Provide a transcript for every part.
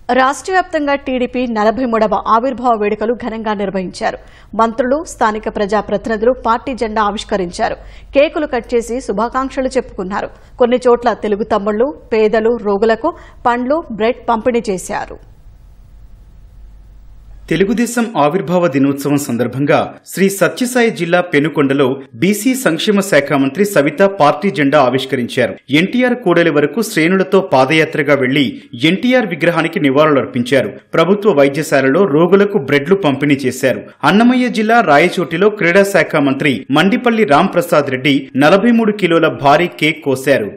రాష్ట్ర వ్యాప్తంగా టీడీపీ 43వ ఆవిర్భావ వేడుకలు ఘనంగా నిర్వహించారు. మంత్రులు, స్థానిక ప్రజాప్రతినిధులు పార్టీ జెండా ఆవిష్కరించారు. కేకులు కట్ చేసి శుభాకాంక్షలు చెప్పుకున్నారు. కొన్ని చోట్ల తెలుగు తమ్ముళ్లు, పేదలు, రోగులకు పండ్లు, బ్రెడ్ పంపిణీ చేశారు. తెలుగుదేశం ఆవిర్భావ దినోత్సవం సందర్భంగా శ్రీ సత్యసాయి జిల్లా పెనుకొండలో బీసీ సంక్షేమ శాఖ మంత్రి సవిత పార్టీ జెండా ఆవిష్కరించారు. ఎన్టీఆర్ కూడలి వరకు శ్రేణులతో పాదయాత్రగా వెళ్లి ఎన్టీఆర్ విగ్రహానికి నివాళులర్పించారు. ప్రభుత్వ వైద్యశాలలో రోగులకు బ్రెడ్లు పంపిణీ చేశారు. అన్నమయ్య జిల్లా రాయచోటిలో క్రీడా శాఖ మంత్రి మండిపల్లి రాంప్రసాద్ రెడ్డి 43 కిలోల భారీ కేక్ కోశారు.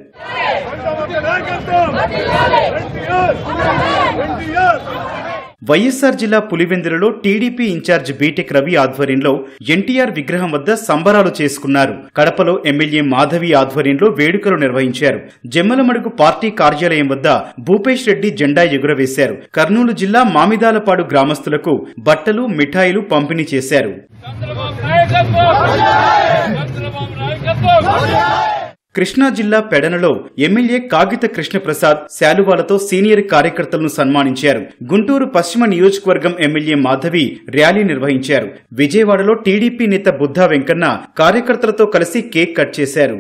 వైఎస్సార్ జిల్లా పులివెందులలో టీడీపీ ఇన్ఛార్జ్ బీటెక్ రవి ఆధ్వర్యంలో ఎన్టీఆర్ విగ్రహం వద్ద సంబరాలు చేసుకున్నారు. కడపలో ఎమ్మెల్యే మాధవి ఆధ్వర్యంలో వేడుకలు నిర్వహించారు. జమ్మలమడుగు పార్టీ కార్యాలయం వద్ద భూపేష్ రెడ్డి జెండా ఎగురవేశారు. కర్నూలు జిల్లా మామిదాలపాడు గ్రామస్తులకు బట్టలు, మిఠాయిలు పంపిణీ చేశారు. కృష్ణా జిల్లా పెడనలో ఎమ్మెల్యే కాగిత కృష్ణప్రసాద్ శాలువాలతో సీనియర్ కార్యకర్తలను సన్మానించారు. గుంటూరు పశ్చిమ నియోజకవర్గం ఎమ్మెల్యే మాధవి ర్యాలీ నిర్వహించారు. విజయవాడలో టీడీపీ నేత బుద్ధా వెంకన్న కార్యకర్తలతో కలిసి కేక్ కట్ చేశారు.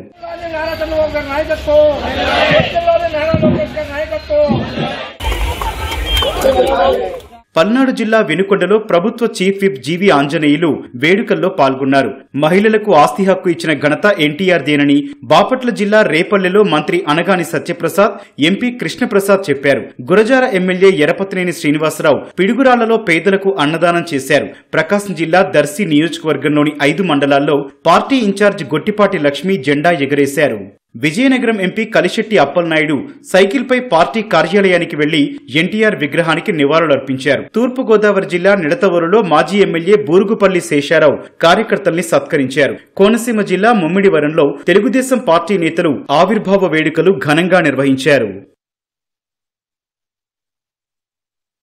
పల్నాడు జిల్లా వెనుకొండలో ప్రభుత్వ చీఫ్ విప్ జీవి ఆంజనేయులు వేడుకల్లో పాల్గొన్నారు. మహిళలకు ఆస్తి హక్కు ఇచ్చిన ఘనత ఎన్టీఆర్దేనని బాపట్ల జిల్లా రేపల్లెలో మంత్రి అనగాని సత్యప్రసాద్, ఎంపీ కృష్ణప్రసాద్ చెప్పారు. గురజాల ఎమ్మెల్యే ఎరపతినేని శ్రీనివాసరావు పిడుగురాళ్లలో పేదలకు అన్నదానం చేశారు. ప్రకాశం జిల్లా దర్శి నియోజకవర్గంలోని 5 మండలాల్లో పార్టీ ఇన్ఛార్జ్ గొట్టిపాటి లక్ష్మి జెండా ఎగరేశారు. విజయనగరం ఎంపీ కలిశెట్టి అప్పలనాయుడు సైకిల్పై పార్టీ కార్యాలయానికి వెళ్లి ఎన్టీఆర్ విగ్రహానికి నివాళులర్పించారు. తూర్పుగోదావరి జిల్లా నిడతవోలులో మాజీ ఎమ్మెల్యే బూరుగుపల్లి శేషారావు కార్యకర్తల్ని సత్కరించారు. కోనసీమ జిల్లా ముమ్మిడివరంలో తెలుగుదేశం పార్టీ నేతలు ఆవిర్భావ వేడుకలు ఘనంగా నిర్వహించారు.